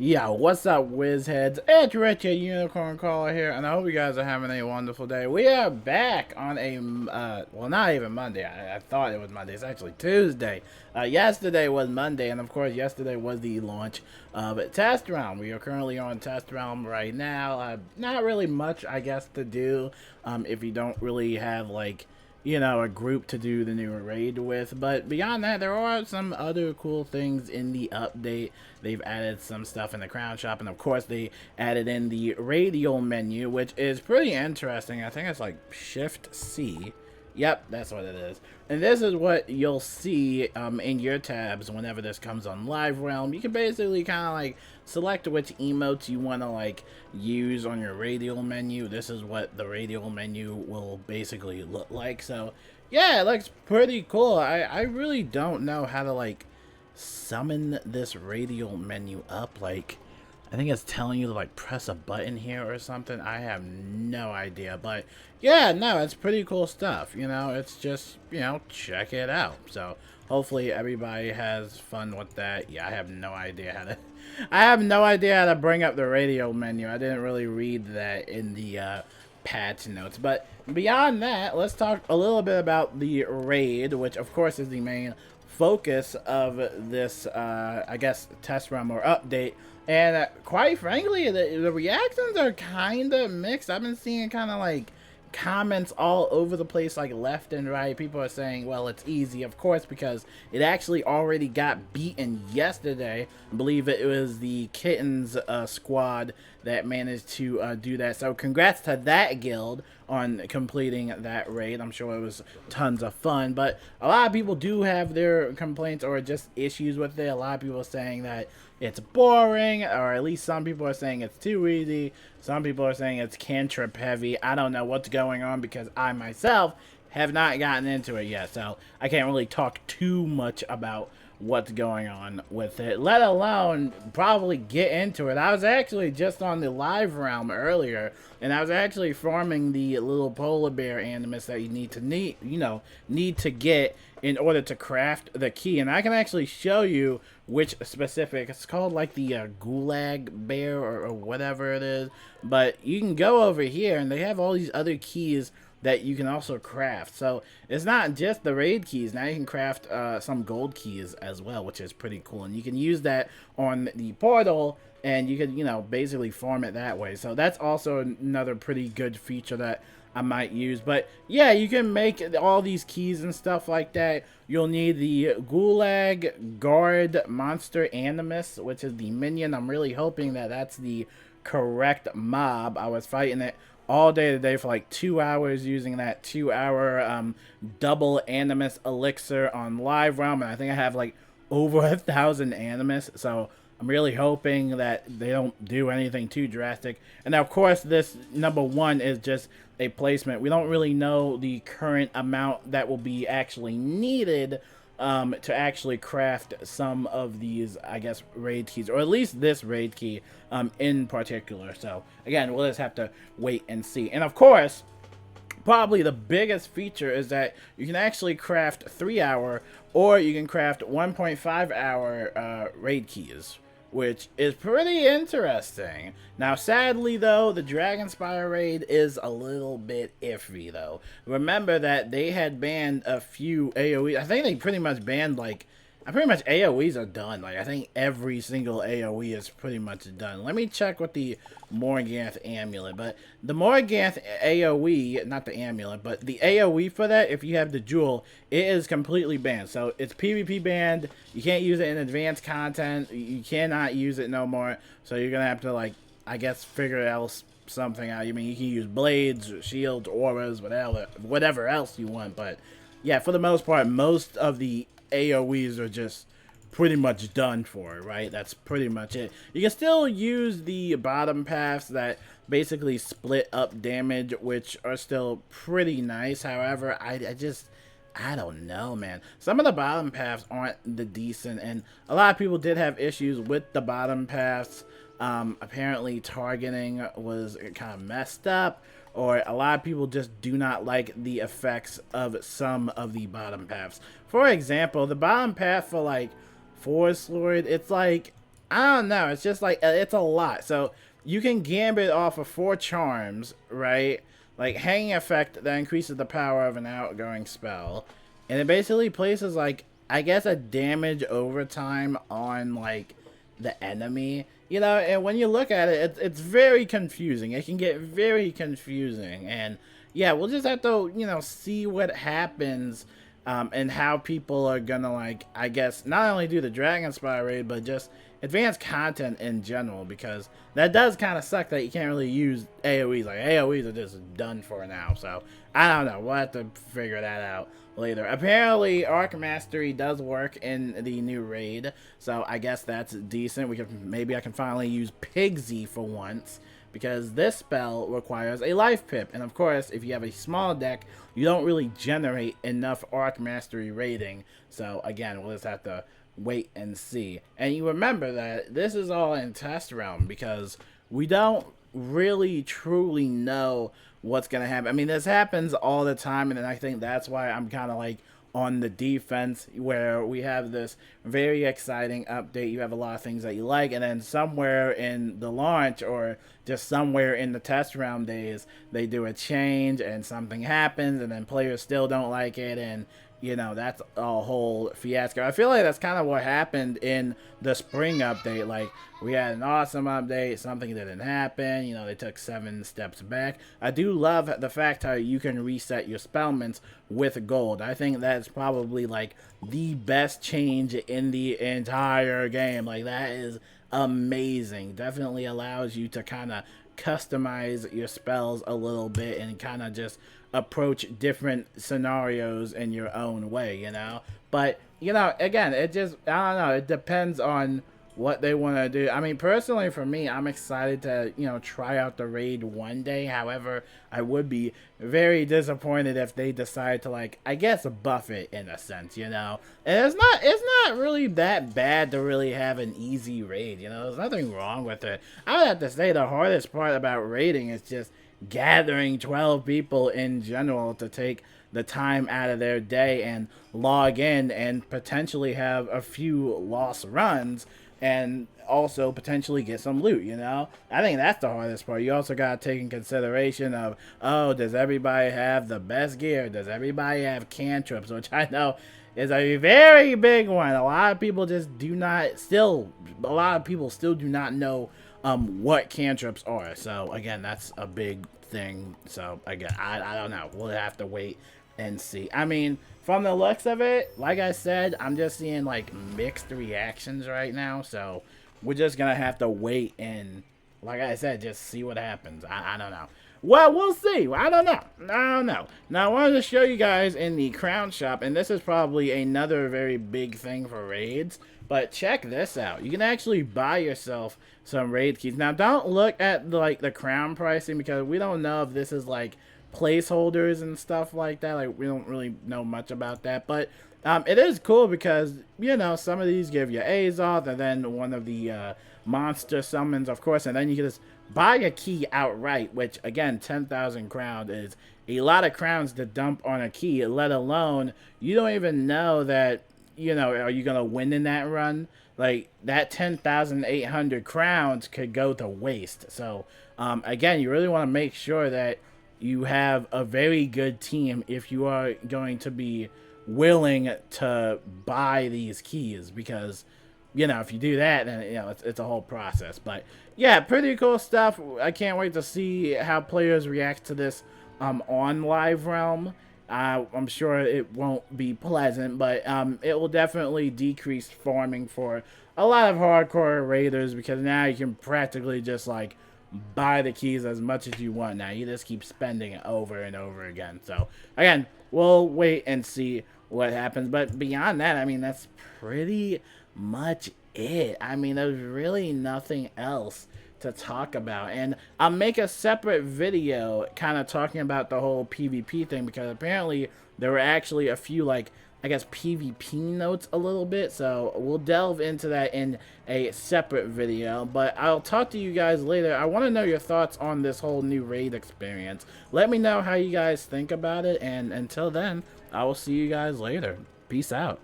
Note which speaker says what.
Speaker 1: Yeah, what's up, Wizheads? It's Richard Unicorn Caller here, and I hope you guys are having a wonderful day. We are back on a, well, not even Monday. I thought it was Monday. It's actually Tuesday. Yesterday was Monday, and of course, yesterday was the launch of Test Realm. We are currently on Test Realm right now. Not really much, I guess, to do if you don't really have, like, a group to do the new raid with. But beyond that, there are some other cool things in the update. They've added some stuff in the crown shop, and of course they added in the radial menu, which is pretty interesting. I think it's like Shift C. Yep, that's what it is. And this is what you'll see in your tabs whenever this comes on Live Realm. You can basically kind of like select which emotes you want to like use on your radial menu. This is what the radial menu will basically look like. So yeah, it looks pretty cool. I really don't know how to like summon this radial menu up. Like, I think it's telling you to like press a button here or something. I have no idea, but yeah, no, it's pretty cool stuff. It's just, check it out. So hopefully everybody has fun with that. Yeah, I have no idea how to I have no idea how to bring up the radio menu. I didn't really read that in the patch notes. But beyond that, let's talk a little bit about the raid, which of course is the main focus of this, I guess, test run or update. And quite frankly, the reactions are kind of mixed. I've been seeing kind of like comments all over the place, like left and right. People are saying, well, it's easy, of course, because it actually already got beaten yesterday. I believe it was the Kittens squad that managed to do that. So congrats to that guild on completing that raid. I'm sure it was tons of fun, but a lot of people do have their complaints or just issues with it. A lot of people are saying that it's boring, or at least some people are saying it's too easy. Some people are saying it's cantrip heavy. I don't know what's going on because I myself have not gotten into it yet, so I can't really talk too much about what's going on with it, let alone probably get into it. I was actually just on the live realm earlier, and I was actually farming the little polar bear animus that you need to get in order to craft the key. And I can actually show you which specific, it's called like the gulag bear or whatever it is, but you can go over here and they have all these other keys that you can also craft. So it's not just the raid keys. Now you can craft some gold keys as well, which is pretty cool. And you can use that on the portal, and you can, basically farm it that way. So that's also another pretty good feature that I might use. But yeah, you can make all these keys and stuff like that. You'll need the Gulag Guard Monster Animus, which is the minion. I'm really hoping that that's the correct mob. I was fighting it all day today for like 2 hours using that 2-hour double animus elixir on live realm, and I think I have like over 1,000 animus, so I'm really hoping that they don't do anything too drastic. And now, of course, this number 1 is just a placement. We don't really know the current amount that will be actually needed to actually craft some of these, I guess, raid keys, or at least this raid key in particular. So again, we'll just have to wait and see. And of course, probably the biggest feature is that you can actually craft 3-hour, or you can craft 1.5-hour raid keys, which is pretty interesting. Now, sadly, though, the Dragonspire raid is a little bit iffy, though. Remember that they had banned a few AoE. I think they pretty much banned, like, pretty much AoEs are done. Like, I think every single AoE is pretty much done. Let me check with the Morganth amulet. But the Morganth AoE, not the amulet, but the AoE for that, if you have the jewel, it is completely banned. So it's PvP banned. You can't use it in advanced content. You cannot use it no more. So you're gonna have to, like, I guess, figure else something out. I mean, you can use blades, shields, auras, whatever else you want. But yeah, for the most part, most of the AoEs are just pretty much done for, right? That's pretty much it. You can still use the bottom paths that basically split up damage, which are still pretty nice. However, I don't know, man. Some of the bottom paths aren't the decent, and a lot of people did have issues with the bottom paths. Apparently targeting was kind of messed up, or a lot of people just do not like the effects of some of the bottom paths. For example, the bottom path for like Forest Lord, it's like I don't know. It's just like it's a lot. So you can gambit off of 4 charms, right? Like hanging effect that increases the power of an outgoing spell, and it basically places like I guess a damage overtime on like the enemy. You know, and when you look at it, it's very confusing. It can get very confusing, and yeah, we'll just have to see what happens. And how people are gonna like, I guess, not only do the Dragon Spire raid, but just advanced content in general, because that does kind of suck that you can't really use AoEs. Like AoEs are just done for now, so I don't know. We'll have to figure that out later. Apparently, Arc Mastery does work in the new raid, so I guess that's decent. Maybe I can finally use Pigsy for once, because this spell requires a life pip, and of course, if you have a small deck, you don't really generate enough Arc Mastery rating. So again, we'll just have to wait and see. And you remember that this is all in test realm, because we don't really truly know what's gonna happen. I mean, this happens all the time, and then I think that's why I'm kind of like on the defense, where we have this very exciting update. You have a lot of things that you like, and then somewhere in the launch or just somewhere in the test round days, they do a change and something happens, and then players still don't like it, and that's a whole fiasco. I feel like that's kind of what happened in the spring update. Like, we had an awesome update, something didn't happen, they took 7 steps back. I do love the fact how you can reset your spellments with gold. I think that's probably like the best change in the entire game. Like, that is amazing. Definitely allows you to kind of customize your spells a little bit and kind of just approach different scenarios in your own way, but again, it just, I don't know, it depends on what they want to do. I mean, personally for me, I'm excited to try out the raid one day. However, I would be very disappointed if they decide to, like, I guess, buff it in a sense, and it's not really that bad to really have an easy raid. There's nothing wrong with it. I would have to say the hardest part about raiding is just gathering 12 people in general to take the time out of their day and log in and potentially have a few lost runs and also potentially get some loot. I think that's the hardest part. You also got to take in consideration of, oh, does everybody have the best gear? Does everybody have cantrips? Which I know is a very big one. A lot of people just do not still do not know what cantrips are. So again, that's a big thing. So again, I don't know. We'll have to wait and see. I mean, from the looks of it, like I said, I'm just seeing like mixed reactions right now. So we're just gonna have to wait and, like I said, just see what happens. I don't know. Well, we'll see. I don't know. Now, I wanted to show you guys in the crown shop, and this is probably another very big thing for raids, but check this out. You can actually buy yourself some raid keys. Now, don't look at the crown pricing, because we don't know if this is like placeholders and stuff like that. Like, we don't really know much about that, but it is cool because some of these give you Azoth, and then one of the monster summons, of course, and then you can just buy a key outright, which again, 10,000 crowns is a lot of crowns to dump on a key, let alone you don't even know that are you gonna win in that run. Like, that 10,800 crowns could go to waste. So again, you really want to make sure that you have a very good team if you are going to be willing to buy these keys, because if you do that, then it's a whole process. But yeah, pretty cool stuff. I can't wait to see how players react to this on Live Realm. I'm sure it won't be pleasant, but it will definitely decrease farming for a lot of hardcore raiders, because now you can practically just like buy the keys as much as you want. Now you just keep spending it over and over again. So again, we'll wait and see what happens. But beyond that, I mean, that's pretty much it. I mean, there's really nothing else to talk about, and I'll make a separate video kind of talking about the whole PvP thing, because apparently there were actually a few, like, I guess, PvP notes a little bit, so we'll delve into that in a separate video. But I'll talk to you guys later. I want to know your thoughts on this whole new raid experience. Let me know how you guys think about it, and until then, I will see you guys later. Peace out.